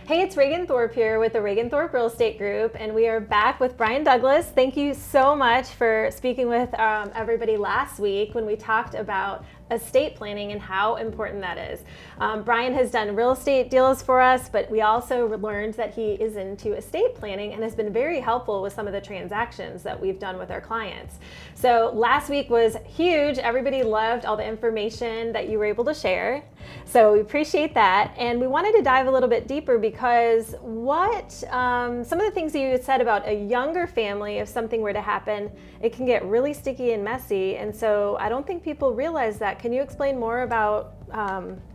Hey, it's Raegan Thorp here with the Raegan Thorp Real Estate Group, and we are back with Brian Douglas. Thank you so much for speaking with everybody last week when we talked about estate planning and how important that is. Brian has done real estate deals for us, but we also learned that he is into estate planning and has been very helpful with some of the transactions that we've done with our clients. So last week was huge. Everybody loved all the information that you were able to share. So we appreciate that. And we wanted to dive a little bit deeper because some of the things you said about a younger family, if something were to happen, it can get really sticky and messy. And so I don't think people realize that. Can you explain more about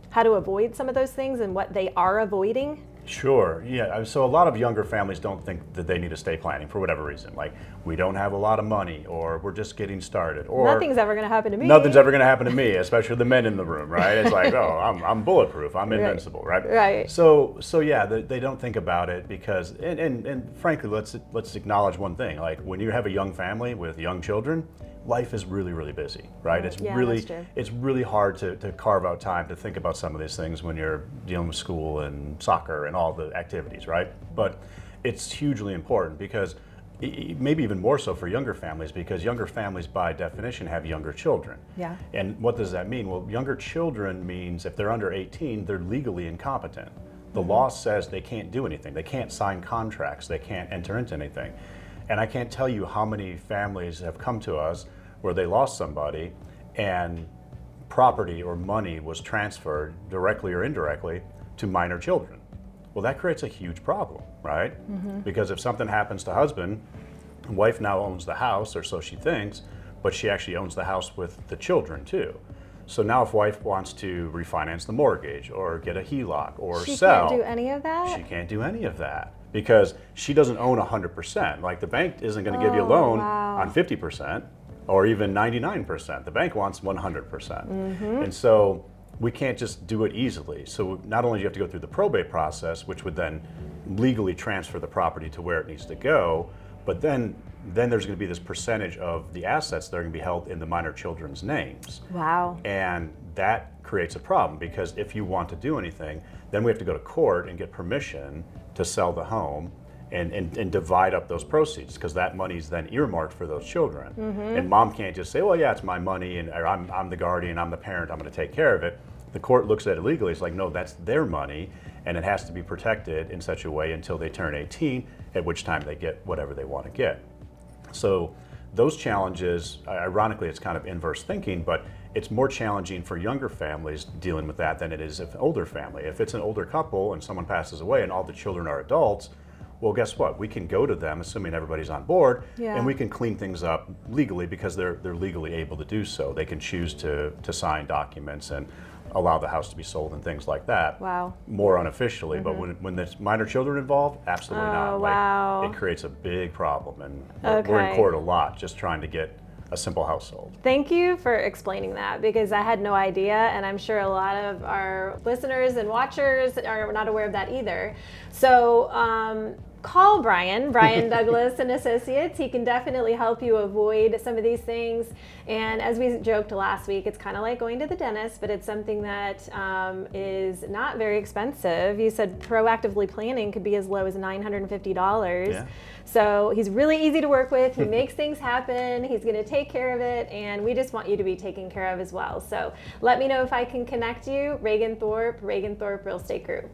how to avoid some of those things and what they are avoiding? Sure, yeah. So a lot of younger families don't think that they need estate planning for whatever reason. Like, we don't have a lot of money, or we're just getting started, or nothing's ever going to happen to me. Nothing's ever going to happen to me, especially the men in the room, right? It's like, oh, I'm bulletproof, I'm invincible, right? Right. So yeah, they don't think about it because, and frankly, let's acknowledge one thing. Like, when you have a young family with young children, life is really, really busy, right? It's really hard to carve out time to think about some of these things when you're dealing with school and soccer and all the activities, right? But it's hugely important because, maybe even more so for younger families, because younger families by definition have younger children. Yeah. And what does that mean? Well, younger children means if they're under 18, they're legally incompetent. The law says they can't do anything. They can't sign contracts. They can't enter into anything. And I can't tell you how many families have come to us where they lost somebody and property or money was transferred directly or indirectly to minor children. Well, that creates a huge problem, right? Because if something happens to husband, wife now owns the house, or so she thinks, but she actually owns the house with the children too. So now if wife wants to refinance the mortgage or get a HELOC or sell. She can't do any of that? She can't do any of that. Because she doesn't own 100%. Like, the bank isn't going to give you a loan on 50% or even 99%. The bank wants 100%. And so we can't just do it easily. So not only do you have to go through the probate process, which would then legally transfer the property to where it needs to go, but then there's going to be this percentage of the assets that are going to be held in the minor children's names. Wow. And that creates a problem, because if you want to do anything, then we have to go to court and get permission to sell the home and divide up those proceeds, because that money is then earmarked for those children. And mom can't just say, well, yeah, it's my money, and I'm the guardian, I'm the parent, I'm going to take care of it. The court looks at it legally. It's like, no, that's their money, and it has to be protected in such a way until they turn 18, at which time they get whatever they want to get. So those challenges, ironically, it's kind of inverse thinking, but it's more challenging for younger families dealing with that than it is if older family. If it's an older couple and someone passes away and all the children are adults, well, guess what? We can go to them, assuming everybody's on board, and we can clean things up legally, because they're legally able to do so. They can choose to sign documents and allow the house to be sold and things like that. Wow. More unofficially, but when there's minor children involved, absolutely not. Wow. It creates a big problem, and we're in court a lot just trying to get a simple household. Thank you for explaining that, because I had no idea, and I'm sure a lot of our listeners and watchers are not aware of that either. So call Brian Douglas and Associates. He can definitely help you avoid some of these things. And as we joked last week, it's kind of like going to the dentist, but it's something that is not very expensive. You said proactively planning could be as low as $950. Yeah. So he's really easy to work with. He makes things happen. He's going to take care of it, and we just want you to be taken care of as well. So let me know if I can connect you. Raegan Thorp Real Estate Group.